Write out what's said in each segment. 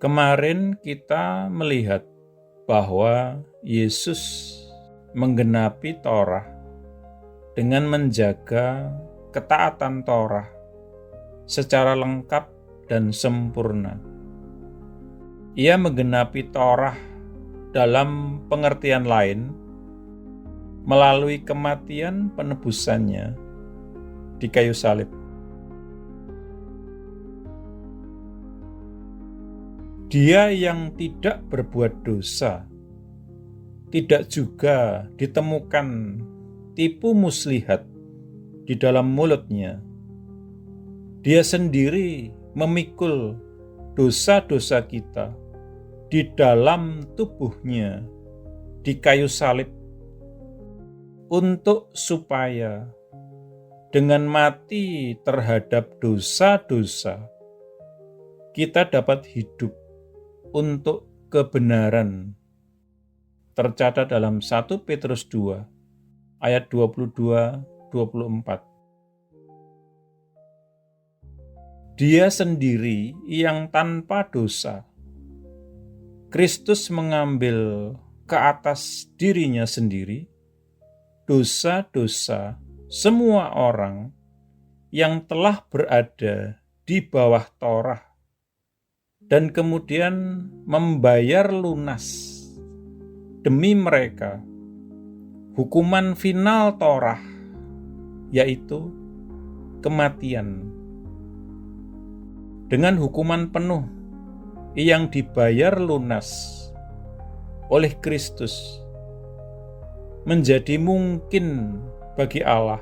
Kemarin kita melihat bahwa Yesus menggenapi Torah dengan menjaga ketaatan Torah secara lengkap dan sempurna. Ia menggenapi Torah dalam pengertian lain melalui kematian penebusannya di kayu salib. Dia yang tidak berbuat dosa, tidak juga ditemukan tipu muslihat di dalam mulutnya. Dia sendiri memikul dosa-dosa kita di dalam tubuhnya di kayu salib, untuk supaya dengan mati terhadap dosa-dosa kita dapat hidup untuk kebenaran. Tercatat dalam 1 Petrus 2 ayat 22-24. Dia sendiri yang tanpa dosa, Kristus mengambil ke atas dirinya sendiri dosa-dosa semua orang yang telah berada di bawah Torah, dan kemudian membayar lunas demi mereka hukuman final Torah, yaitu kematian. Dengan hukuman penuh yang dibayar lunas oleh Kristus, menjadi mungkin bagi Allah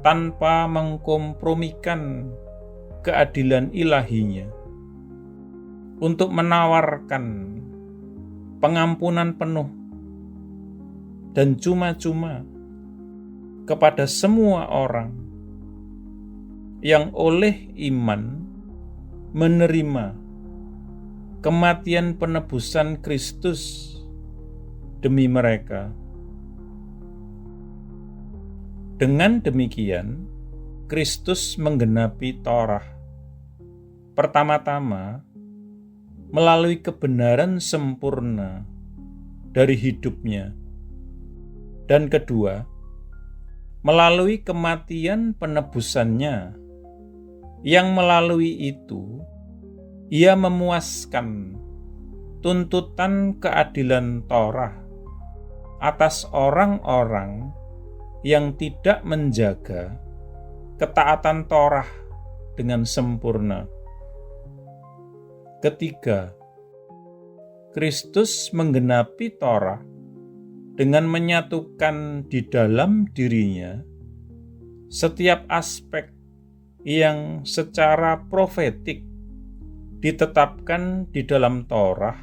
tanpa mengkompromikan keadilan ilahinya untuk menawarkan pengampunan penuh dan cuma-cuma kepada semua orang yang oleh iman menerima kematian penebusan Kristus demi mereka. Dengan demikian, Kristus menggenapi Torah. Pertama-tama, melalui kebenaran sempurna dari hidupnya. Dan kedua, melalui kematian penebusannya, yang melalui itu ia memuaskan tuntutan keadilan Torah atas orang-orang yang tidak menjaga ketaatan Torah dengan sempurna. Ketiga, Kristus menggenapi Torah dengan menyatukan di dalam dirinya setiap aspek yang secara profetik ditetapkan di dalam Torah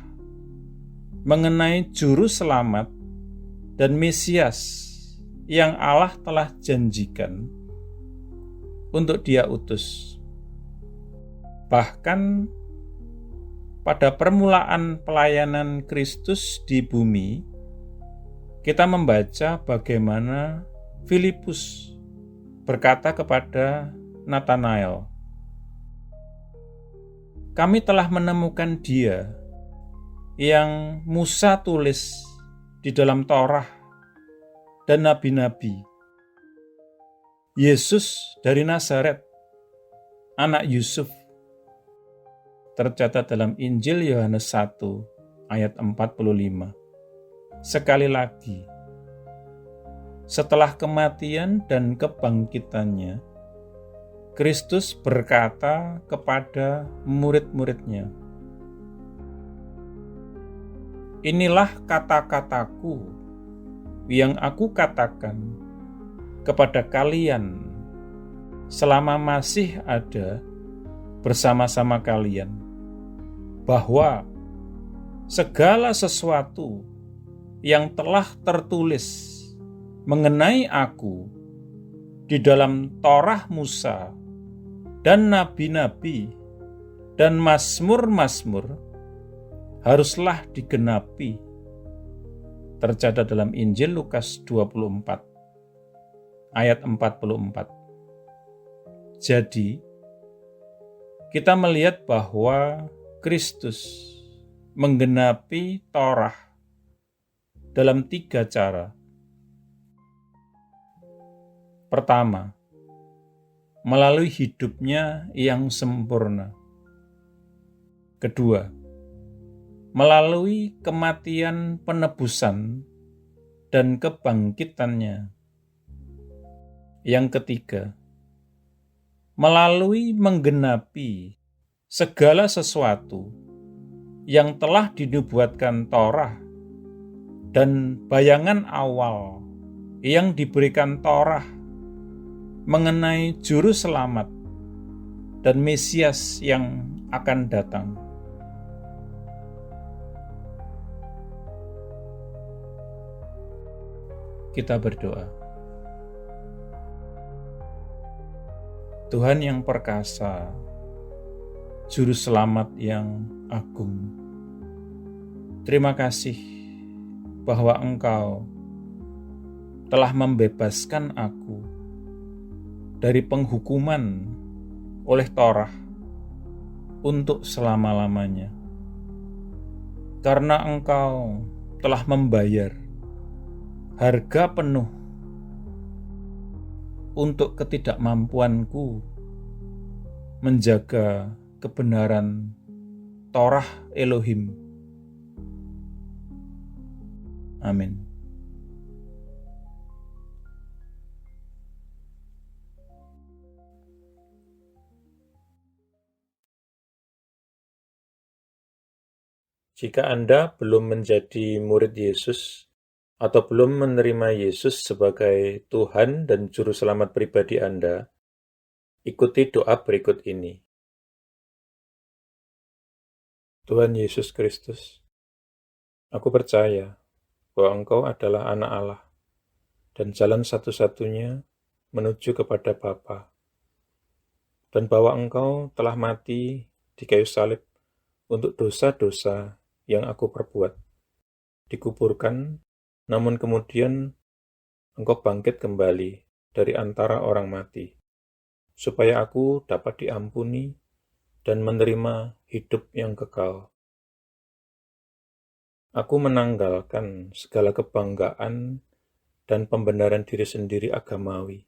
mengenai juru selamat dan Mesias yang Allah telah janjikan untuk Dia utus. Bahkan pada permulaan pelayanan Kristus di bumi, kita membaca bagaimana Filipus berkata kepada Nathanael, "Kami telah menemukan Dia yang Musa tulis di dalam Torah dan nabi-nabi, Yesus dari Nazaret, anak Yusuf." Tercatat dalam Injil Yohanes 1 ayat 45. Sekali lagi, setelah kematian dan kebangkitannya, Kristus berkata kepada murid-muridnya, "Inilah kata-kataku yang aku katakan kepada kalian selama masih ada bersama-sama kalian, bahwa segala sesuatu yang telah tertulis mengenai aku di dalam Torah Musa dan nabi-nabi dan mazmur-mazmur haruslah digenapi." Tercatat dalam Injil Lukas 24 ayat 44. Jadi, kita melihat bahwa Kristus menggenapi Torah dalam 3 cara. Pertama, melalui hidupnya yang sempurna. Kedua, melalui kematian penebusan dan kebangkitannya. Yang ketiga, melalui menggenapi segala sesuatu yang telah dinubuatkan Torah dan bayangan awal yang diberikan Torah mengenai juru selamat dan Mesias yang akan datang. Kita berdoa. Tuhan yang perkasa, juru selamat yang agung, terima kasih bahwa Engkau telah membebaskan aku dari penghukuman oleh Torah untuk selama-lamanya. Karena Engkau telah membayar harga penuh untuk ketidakmampuanku menjaga kebenaran Torah Elohim. Amin. Jika Anda belum menjadi murid Yesus atau belum menerima Yesus sebagai Tuhan dan Juru Selamat pribadi Anda, ikuti doa berikut ini. Tuhan Yesus Kristus, aku percaya bahwa Engkau adalah Anak Allah dan jalan satu-satunya menuju kepada Bapa, dan bahwa Engkau telah mati di kayu salib untuk dosa-dosa yang aku perbuat, dikuburkan, namun kemudian Engkau bangkit kembali dari antara orang mati, supaya aku dapat diampuni dan menerima hidup yang kekal. Aku menanggalkan segala kebanggaan dan pembenaran diri sendiri agamawi,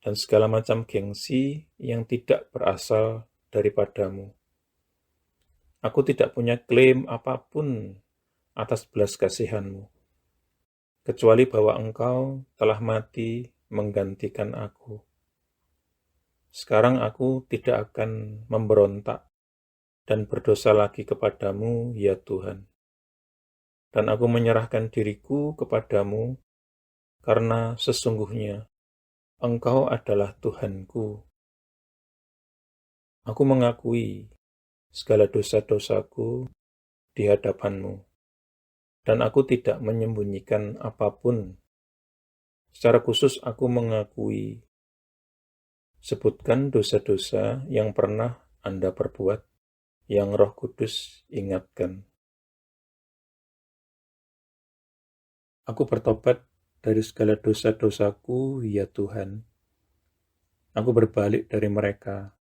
dan segala macam gengsi yang tidak berasal daripadamu. Aku tidak punya klaim apapun atas belas kasihan-Mu, kecuali bahwa Engkau telah mati menggantikan aku. Sekarang aku tidak akan memberontak dan berdosa lagi kepadamu, ya Tuhan. Dan aku menyerahkan diriku kepadamu, karena sesungguhnya Engkau adalah Tuhanku. Aku mengakui segala dosa-dosaku di hadapan-Mu, dan aku tidak menyembunyikan apapun. Secara khusus aku mengakui, sebutkan dosa-dosa yang pernah Anda perbuat, yang Roh Kudus ingatkan. Aku bertobat dari segala dosa-dosaku, ya Tuhan. Aku berbalik dari mereka,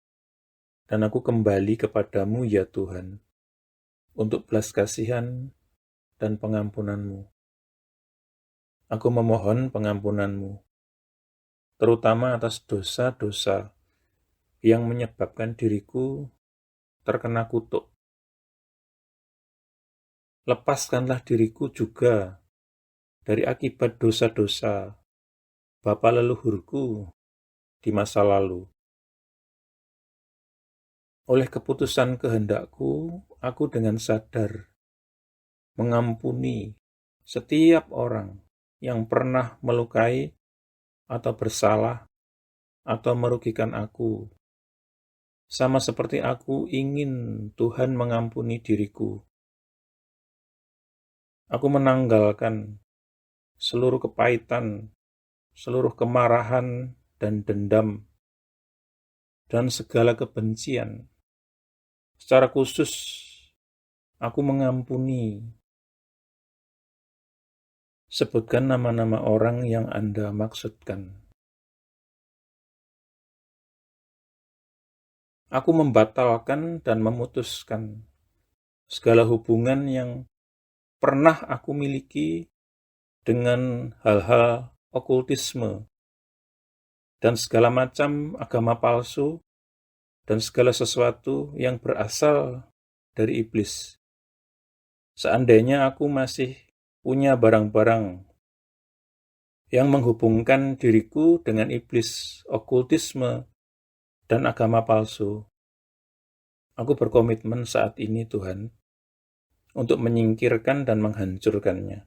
dan aku kembali kepadamu, ya Tuhan, untuk belas kasihan dan pengampunan-Mu. Aku memohon pengampunan-Mu, terutama atas dosa-dosa yang menyebabkan diriku terkena kutuk. Lepaskanlah diriku juga dari akibat dosa-dosa bapa leluhurku di masa lalu. Oleh keputusan kehendakku, aku dengan sadar mengampuni setiap orang yang pernah melukai atau bersalah atau merugikan aku, sama seperti aku ingin Tuhan mengampuni diriku. Aku menanggalkan seluruh kepahitan, seluruh kemarahan dan dendam, dan segala kebencian. Secara khusus, aku mengampuni. Sebutkan nama-nama orang yang Anda maksudkan. Aku membatalkan dan memutuskan segala hubungan yang pernah aku miliki dengan hal-hal okultisme dan segala macam agama palsu dan segala sesuatu yang berasal dari iblis. Seandainya aku masih punya barang-barang yang menghubungkan diriku dengan iblis, okultisme, dan agama palsu, aku berkomitmen saat ini, Tuhan, untuk menyingkirkan dan menghancurkannya.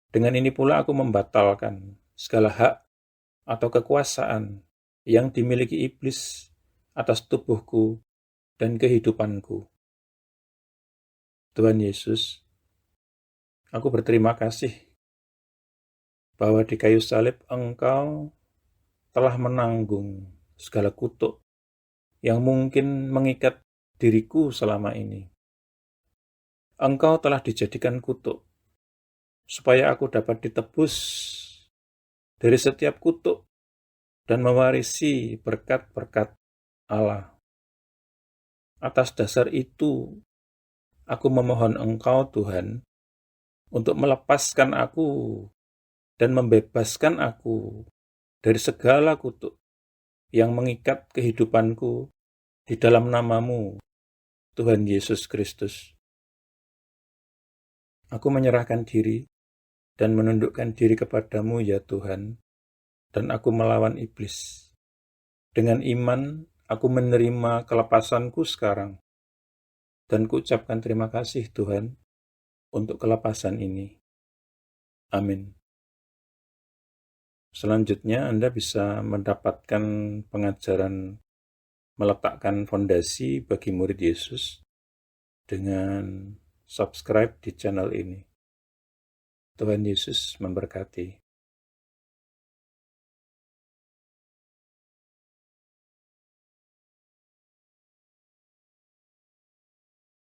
Dengan ini pula aku membatalkan segala hak atau kekuasaan yang dimiliki iblis atas tubuhku dan kehidupanku. Tuhan Yesus, aku berterima kasih bahwa di kayu salib Engkau telah menanggung segala kutuk yang mungkin mengikat diriku selama ini. Engkau telah dijadikan kutuk, supaya aku dapat ditebus dari setiap kutuk dan mewarisi berkat-berkat Allah. Atas dasar itu, aku memohon Engkau, Tuhan, untuk melepaskan aku dan membebaskan aku dari segala kutuk yang mengikat kehidupanku di dalam nama-Mu, Tuhan Yesus Kristus. Aku menyerahkan diri dan menundukkan diri kepadamu, ya Tuhan, dan aku melawan iblis. Dengan iman, aku menerima kelepasanku sekarang, dan kuucapkan terima kasih, Tuhan, untuk kelepasan ini. Amin. Selanjutnya, Anda bisa mendapatkan pengajaran meletakkan fondasi bagi murid Yesus dengan subscribe di channel ini. Tuhan Yesus memberkati.